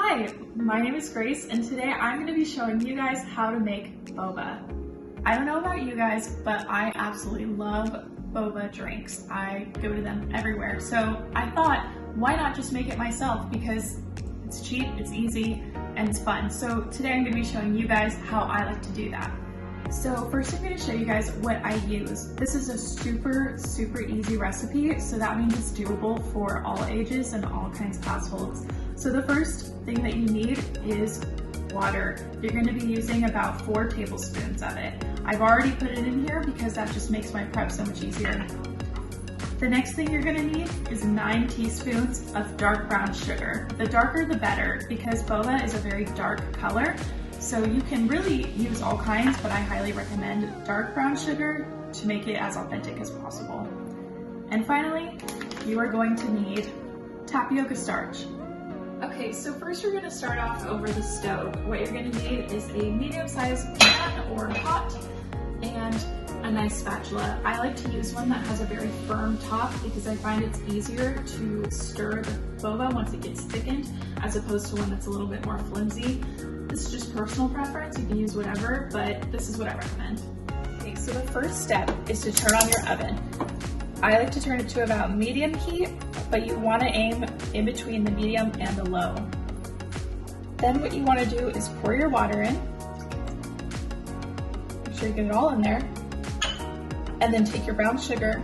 Hi, my name is Grace, and today I'm going to be showing you guys how to make boba. I don't know about you guys, but I absolutely love boba drinks. I go to them everywhere, so I thought, why not just make it myself, because it's cheap, it's easy, and it's fun. So today I'm going to be showing you guys how I like to do that. So first I'm going to show you guys what I use. This is a super easy recipe, so that means it's doable for all ages and all kinds of households. So the first thing that you need is water. You're going to be using about 4 tablespoons of it. I've already put it in here because that just makes my prep so much easier. The next thing you're going to need is 9 teaspoons of dark brown sugar. The darker the better, because boba is a very dark color. So you can really use all kinds, but I highly recommend dark brown sugar to make it as authentic as possible. And finally, you are going to need tapioca starch. Okay, so first you're going to start off over the stove. What you're going to need is a medium-sized pan or pot and a nice spatula. I like to use one that has a very firm top because I find it's easier to stir the boba once it gets thickened as opposed to one that's a little bit more flimsy. This is just personal preference, you can use whatever, but this is what I recommend. Okay, so the first step is to turn on your oven. I like to turn it to about medium heat, but you want to aim in between the medium and the low. Then what you want to do is pour your water in. Make sure you get it all in there. And then take your brown sugar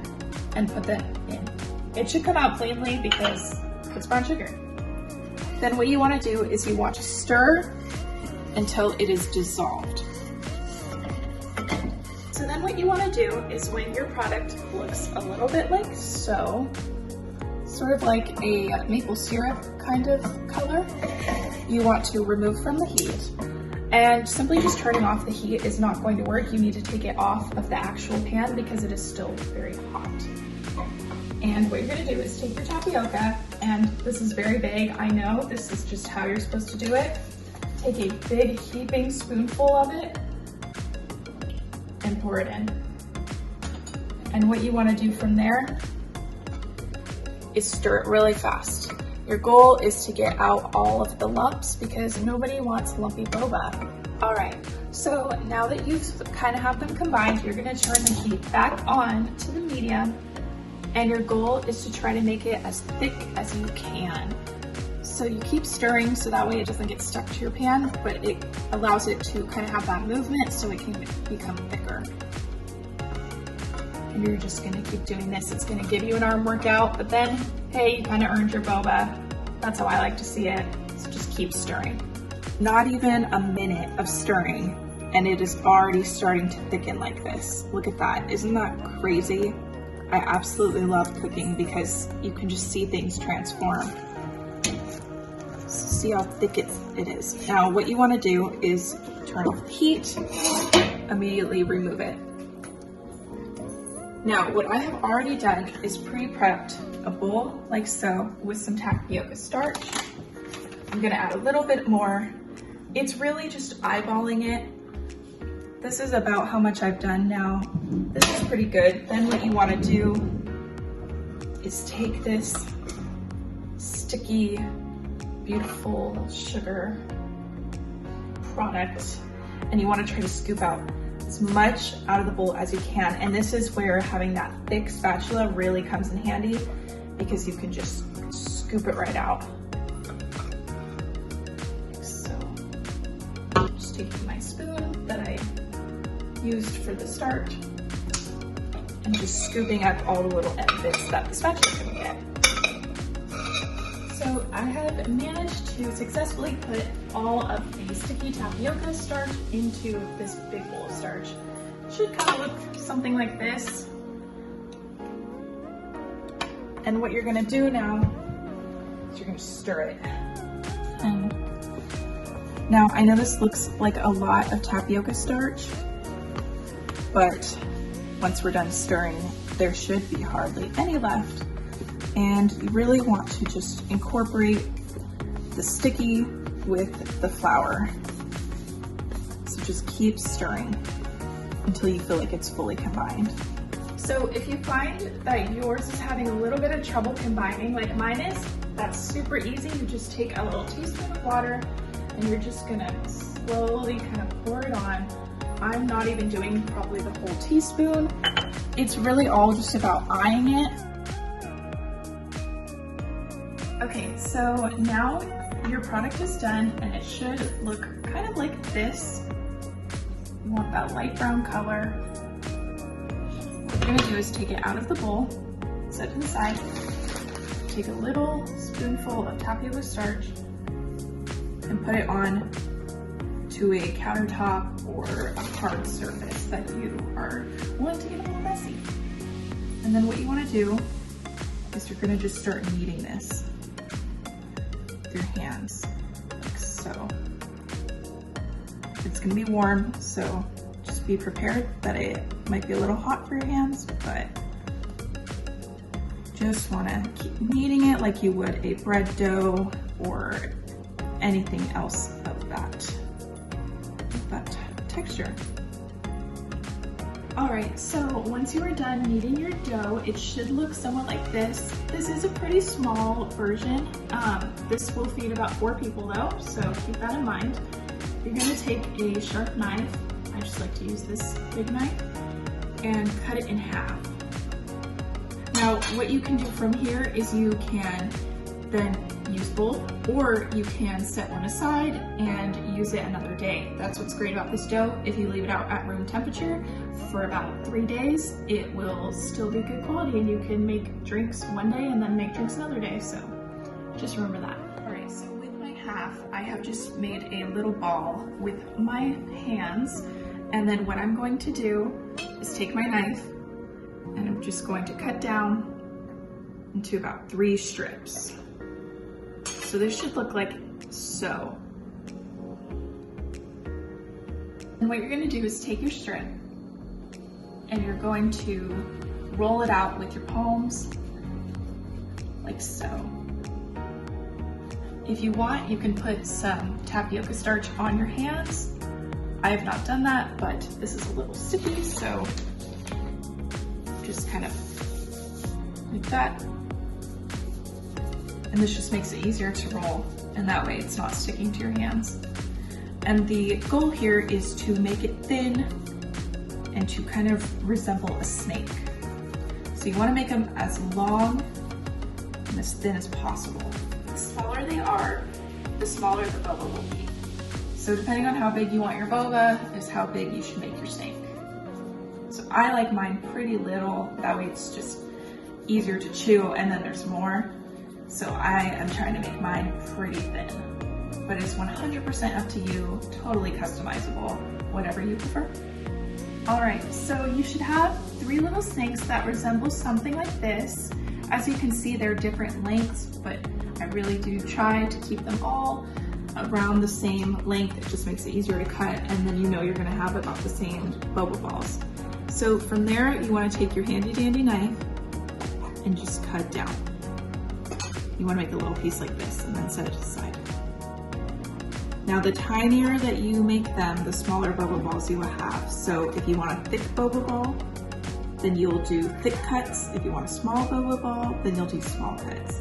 and put that in. It should come out plainly because it's brown sugar. Then what you want to do is you want to stir until it is dissolved. So then what you want to do is when your product looks a little bit like so, sort of like a maple syrup kind of color, you want to remove from the heat. And simply just turning off the heat is not going to work. You need to take it off of the actual pan because it is still very hot. And what you're going to do is take your tapioca, and this is very vague, I know, this is just how you're supposed to do it. Take a big heaping spoonful of it and pour it in. And what you want to do from there is stir it really fast. Your goal is to get out all of the lumps because nobody wants lumpy boba. All right, so now that you've kind of have them combined, you're going to turn the heat back on to the medium, and your goal is to try to make it as thick as you can. So you keep stirring so that way it doesn't get stuck to your pan, but it allows it to kind of have that movement so it can become thicker. And you're just gonna keep doing this. It's gonna give you an arm workout, but then, hey, you kind of earned your boba. That's how I like to see it. So just keep stirring. Not even a minute of stirring, and it is already starting to thicken like this. Look at that, isn't that crazy? I absolutely love cooking because you can just see things transform. See how thick it is. Now what you want to do is turn off the heat, immediately remove it. Now what I have already done is pre-prepped a bowl like so with some tapioca starch. I'm going to add a little bit more. It's really just eyeballing it. This is about how much I've done now. This is pretty good. Then what you want to do is take this sticky, beautiful sugar product and you want to try to scoop out as much out of the bowl as you can. And this is where having that thick spatula really comes in handy because you can just scoop it right out. Like so. Just taking my spoon that I used for the starch and just scooping up all the little end bits that the spatula can get. So I have managed to successfully put all of the sticky tapioca starch into this big bowl of starch. It should kind of look something like this. And what you're gonna do now is you're gonna stir it. And now I know this looks like a lot of tapioca starch, but once we're done stirring, there should be hardly any left. And you really want to just incorporate the sticky with the flour. So just keep stirring until you feel like it's fully combined. So if you find that yours is having a little bit of trouble combining like mine is, That's super easy. You just take a little teaspoon of water and you're just gonna slowly kind of pour it on. I'm not even doing probably the whole teaspoon. It's really all just about eyeing it. Okay, so now your product is done and it should look kind of like this. You want that light brown color. What you're gonna do is take it out of the bowl, set it to the side, take a little spoonful of tapioca starch and put it on to a countertop or a hard surface that you are wanting to get a little messy. And then what you wanna do is you're gonna just start kneading this with your hands, like so. It's gonna be warm, so just be prepared that it might be a little hot for your hands, but just wanna keep kneading it like you would a bread dough or anything else of that texture. All right, so once you are done kneading your dough, it should look somewhat like this. This is a pretty small version. This will feed about 4 people though, so keep that in mind. You're gonna take a sharp knife, I just like to use this big knife, and cut it in half. Now, what you can do from here is you can then use both, or you can set one aside and use it another day. That's what's great about this dough. If you leave it out at room temperature for about 3 days, it will still be good quality and you can make drinks one day and then make drinks another day. So just remember that. All right, so with my half, I have just made a little ball with my hands. And then what I'm going to do is take my knife and I'm just going to cut down into about 3 strips. So this should look like so. And what you're gonna do is take your strip and you're going to roll it out with your palms, like so. If you want, you can put some tapioca starch on your hands. I have not done that, but this is a little sticky, so just kind of like that. And this just makes it easier to roll, and that way it's not sticking to your hands. And the goal here is to make it thin and to kind of resemble a snake. So you want to make them as long and as thin as possible. The smaller they are, the smaller the boba will be. So depending on how big you want your boba is how big you should make your snake. So I like mine pretty little, that way it's just easier to chew, and then there's more. So I am trying to make mine pretty thin, but it's 100% up to you, totally customizable, whatever you prefer. All right, so you should have 3 little snakes that resemble something like this. As you can see, they're different lengths, but I really do try to keep them all around the same length. It just makes it easier to cut, and then you know you're gonna have about the same boba balls. So from there, you wanna take your handy dandy knife and just cut down. You want to make a little piece like this and then set it aside. Now the tinier that you make them, the smaller boba balls you will have. So if you want a thick boba ball, then you'll do thick cuts. If you want a small boba ball, then you'll do small cuts.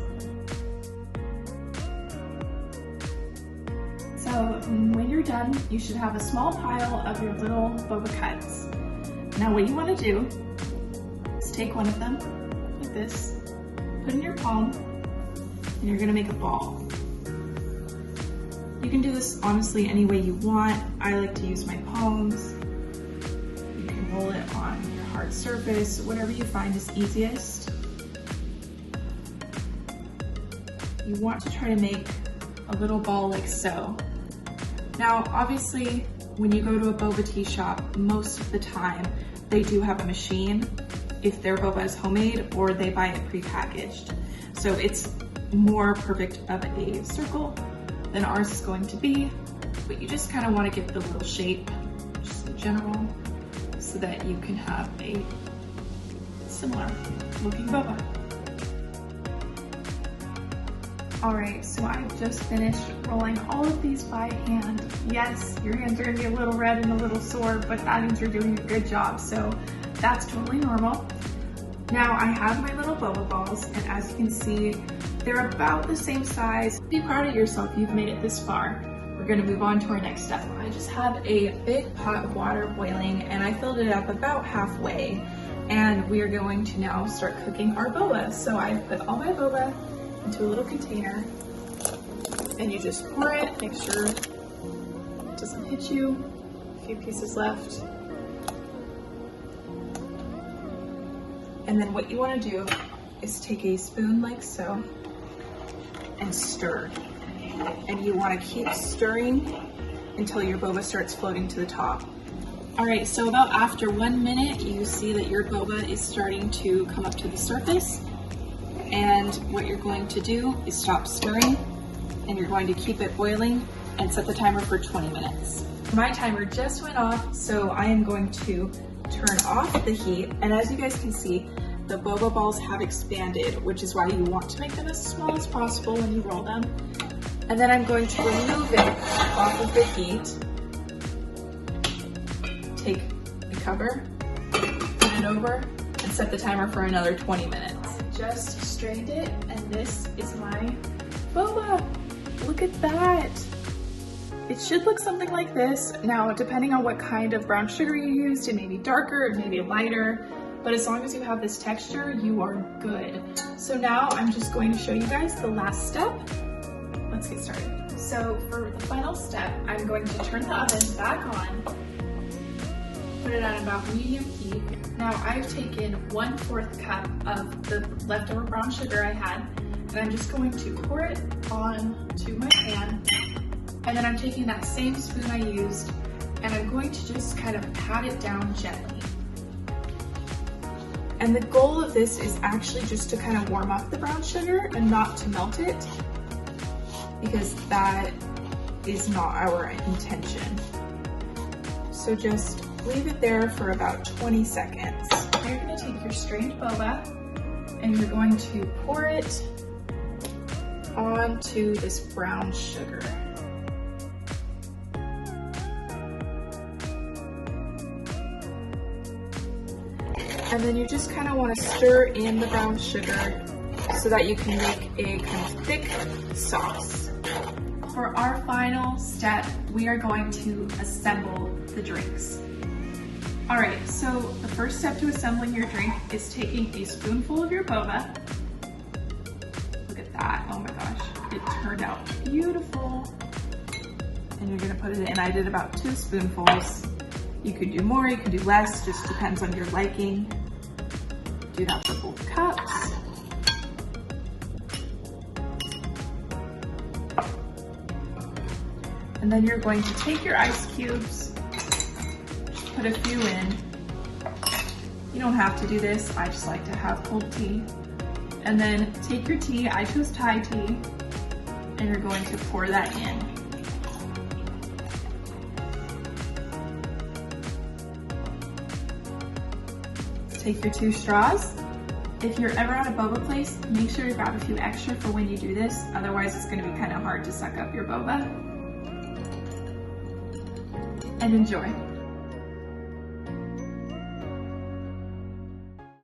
So when you're done, you should have a small pile of your little boba cuts. Now what you want to do is take one of them like this, put in your palm, and you're gonna make a ball. You can do this honestly any way you want. I like to use my palms. You can roll it on your hard surface, whatever you find is easiest. You want to try to make a little ball like so. Now, obviously, when you go to a boba tea shop, most of the time, they do have a machine if their boba is homemade or they buy it prepackaged. So it's more perfect of a circle than ours is going to be, but you just kind of want to give the little shape, just in general, so that you can have a similar looking boba. Alright, so I've just finished rolling all of these by hand. Yes, your hands are going to be a little red and a little sore, but that means you're doing a good job, so that's totally normal. Now I have my little boba balls, and as you can see, they're about the same size. Be proud of yourself, you've made it this far. We're gonna move on to our next step. I just have a big pot of water boiling, and I filled it up about halfway. And we are going to now start cooking our boba. So I've put all my boba into a little container, and you just pour it, make sure it doesn't hit you. A few pieces left. And then what you want to do is take a spoon like so and stir. And you want to keep stirring until your boba starts floating to the top. All right, so about after 1 minute, you see that your boba is starting to come up to the surface. And what you're going to do is stop stirring, and you're going to keep it boiling and set the timer for 20 minutes. My timer just went off, so I am going to turn off the heat, and as you guys can see, the boba balls have expanded, which is why you want to make them as small as possible when you roll them. And then I'm going to remove it off of the heat, take the cover, turn it over, and set the timer for another 20 minutes. Just strained it, and this is my boba. Look at that. It should look something like this. Now, depending on what kind of brown sugar you used, it may be darker, it may be lighter, but as long as you have this texture, you are good. So now I'm just going to show you guys the last step. Let's get started. So for the final step, I'm going to turn the oven back on, put it on about medium heat. Now I've taken 1/4 cup of the leftover brown sugar I had, and I'm just going to pour it on to my pan. And then I'm taking that same spoon I used, and I'm going to just kind of pat it down gently. And the goal of this is actually just to kind of warm up the brown sugar and not to melt it, because that is not our intention. So just leave it there for about 20 seconds. You're gonna take your strained boba, and you're going to pour it onto this brown sugar. And then you just kind of want to stir in the brown sugar so that you can make a kind of thick sauce. For our final step, we are going to assemble the drinks. All right, so the first step to assembling your drink is taking a spoonful of your boba. Look at that, oh my gosh, it turned out beautiful. And you're gonna put it in, I did about 2 spoonfuls. You could do more, you could do less, just depends on your liking. Do that for both cups. And then you're going to take your ice cubes, put a few in. You don't have to do this, I just like to have cold tea. And then take your tea, I chose Thai tea, and you're going to pour that in. Take your 2 straws. If you're ever at a boba place, make sure you grab a few extra for when you do this, otherwise it's going to be kind of hard to suck up your boba. And enjoy.